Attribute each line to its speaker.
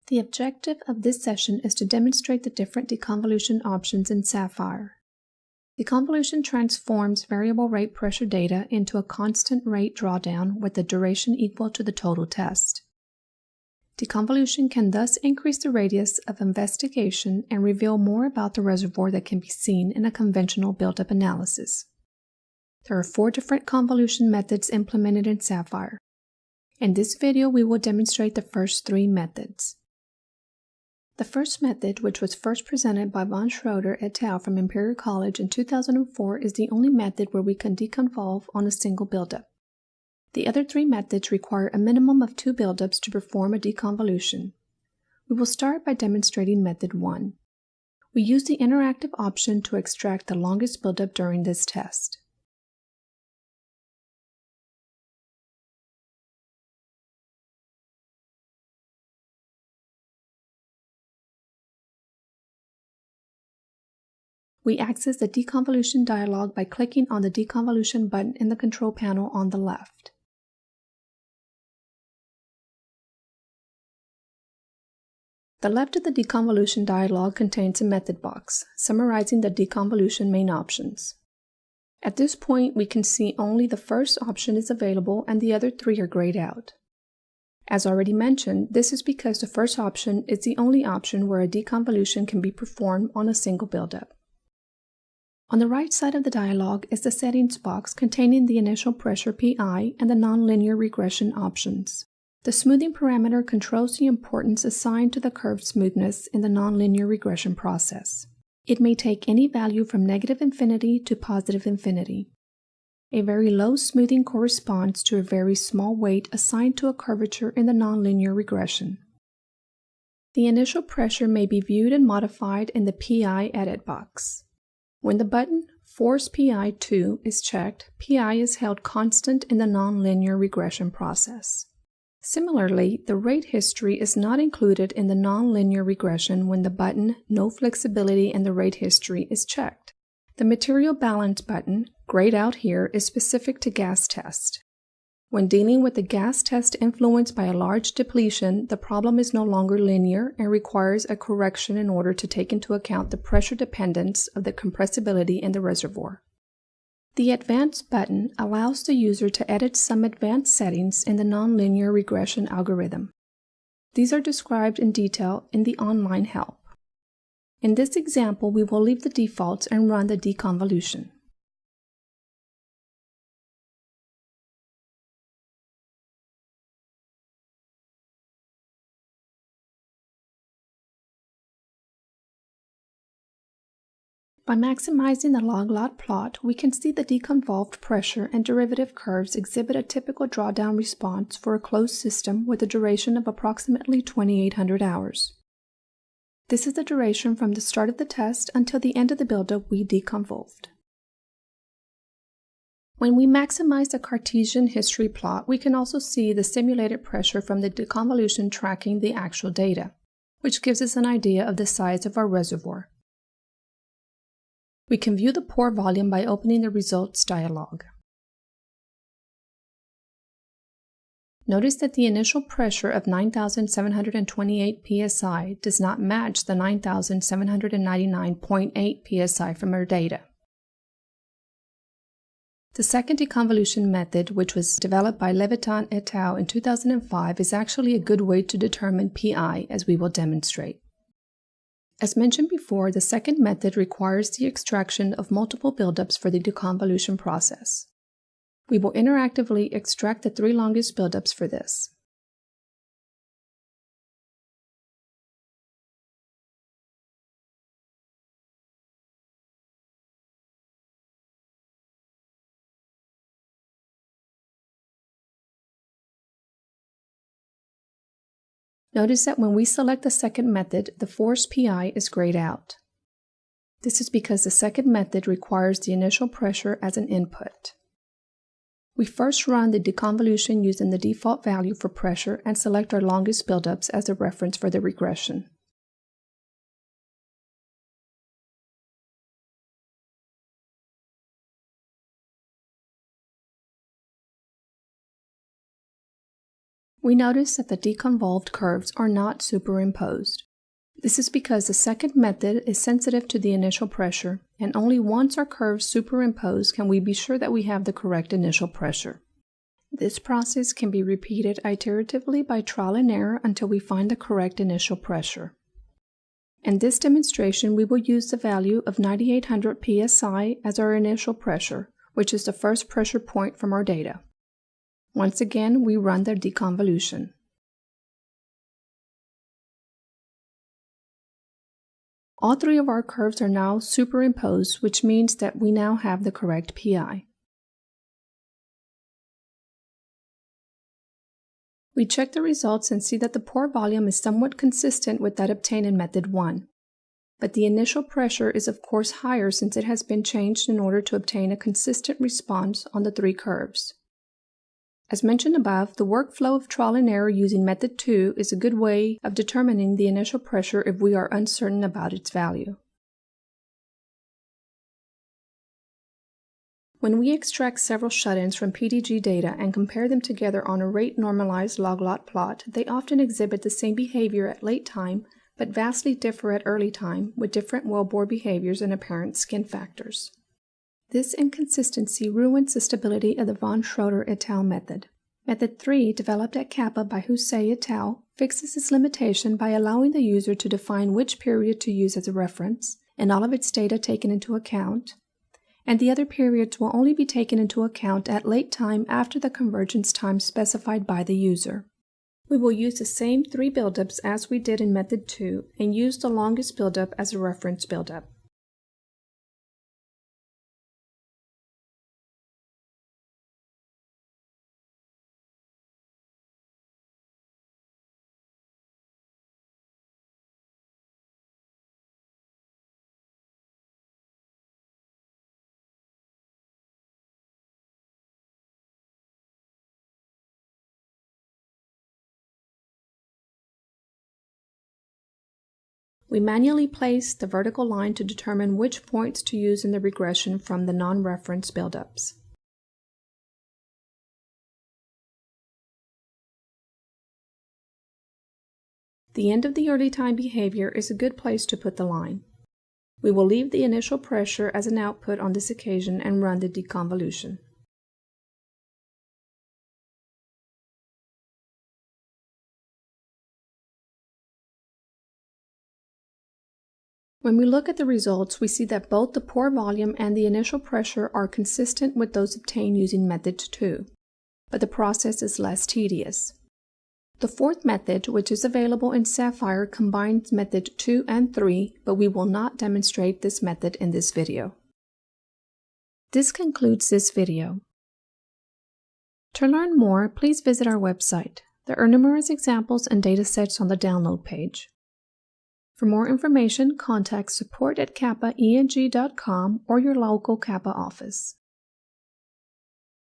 Speaker 1: The objective of this session is to demonstrate the different deconvolution options in Saphir. Deconvolution transforms variable rate pressure data into a constant rate drawdown with the duration equal to the total test. Deconvolution can thus increase the radius of investigation and reveal more about the reservoir that can be seen in a conventional buildup analysis. There are 4 different convolution methods implemented in Saphir. In this video, we will demonstrate the first 3 methods. The first method, which was first presented by von Schroeder et al. From Imperial College in 2004, is the only method where we can deconvolve on a single buildup. The other 3 methods require a minimum of 2 buildups to perform a deconvolution. We will start by demonstrating method 1. We use the interactive option to extract the longest buildup during this test. We access the deconvolution dialog by clicking on the deconvolution button in the control panel on the left. The left of the deconvolution dialog contains a method box, summarizing the deconvolution main options. At this point, we can see only the first option is available and the other 3 are grayed out. As already mentioned, this is because the first option is the only option where a deconvolution can be performed on a single buildup. On the right side of the dialog is the settings box containing the initial pressure PI and the nonlinear regression options. The smoothing parameter controls the importance assigned to the curve smoothness in the nonlinear regression process. It may take any value from negative infinity to positive infinity. A very low smoothing corresponds to a very small weight assigned to a curvature in the nonlinear regression. The initial pressure may be viewed and modified in the PI edit box. When the button Force PI 2 is checked, PI is held constant in the nonlinear regression process. Similarly, the rate history is not included in the nonlinear regression when the button No Flexibility in the Rate History is checked. The Material Balance button, grayed out here, is specific to gas test. When dealing with the gas test influenced by a large depletion, the problem is no longer linear and requires a correction in order to take into account the pressure dependence of the compressibility in the reservoir. The Advanced button allows the user to edit some advanced settings in the nonlinear regression algorithm. These are described in detail in the online help. In this example, we will leave the defaults and run the deconvolution. By maximizing the log-lot plot, we can see the deconvolved pressure and derivative curves exhibit a typical drawdown response for a closed system with a duration of approximately 2,800 hours. This is the duration from the start of the test until the end of the buildup we deconvolved. When we maximize the Cartesian history plot, we can also see the simulated pressure from the deconvolution tracking the actual data, which gives us an idea of the size of our reservoir. We can view the pore volume by opening the results dialog. Notice that the initial pressure of 9,728 psi does not match the 9,799.8 psi from our data. The second deconvolution method, which was developed by Levitan et al. In 2005, is actually a good way to determine PI, as we will demonstrate. As mentioned before, the second method requires the extraction of multiple buildups for the deconvolution process. We will interactively extract the 3 longest buildups for this. Notice that when we select the second method, the Force PI is grayed out. This is because the second method requires the initial pressure as an input. We first run the deconvolution using the default value for pressure and select our longest buildups as a reference for the regression. we notice that the deconvolved curves are not superimposed. This is because the second method is sensitive to the initial pressure, and only once our curves superimpose can we be sure that we have the correct initial pressure. This process can be repeated iteratively by trial and error until we find the correct initial pressure. In this demonstration, we will use the value of 9800 psi as our initial pressure, which is the first pressure point from our data. Once again, we run the deconvolution. All three of our curves are now superimposed, which means that we now have the correct PI. We check the results and see that the pore volume is somewhat consistent with that obtained in method 1. But the initial pressure is of course higher since it has been changed in order to obtain a consistent response on the three curves. As mentioned above, the workflow of trial and error using method 2 is a good way of determining the initial pressure if we are uncertain about its value. When we extract several shut-ins from PDG data and compare them together on a rate-normalized log-lot plot, they often exhibit the same behavior at late time, but vastly differ at early time, with different wellbore behaviors and apparent skin factors. This inconsistency ruins the stability of the von Schroeder et al. Method. Method 3, developed at Kappa by Hussein et al., fixes this limitation by allowing the user to define which period to use as a reference, and all of its data taken into account, and the other periods will only be taken into account at late time after the convergence time specified by the user. We will use the same three buildups as we did in method 2 and use the longest buildup as a reference buildup. We manually place the vertical line to determine which points to use in the regression from the non-reference buildups. The end of the early time behavior is a good place to put the line. We will leave the initial pressure as an output on this occasion and run the deconvolution. When we look at the results, we see that both the pore volume and the initial pressure are consistent with those obtained using method 2, but the process is less tedious. The fourth method, which is available in Saphir, combines method 2 and 3, but we will not demonstrate this method in this video. This concludes this video. To learn more, please visit our website. There are numerous examples and datasets on the download page. For more information, contact support@kappaeng.com or your local Kappa office.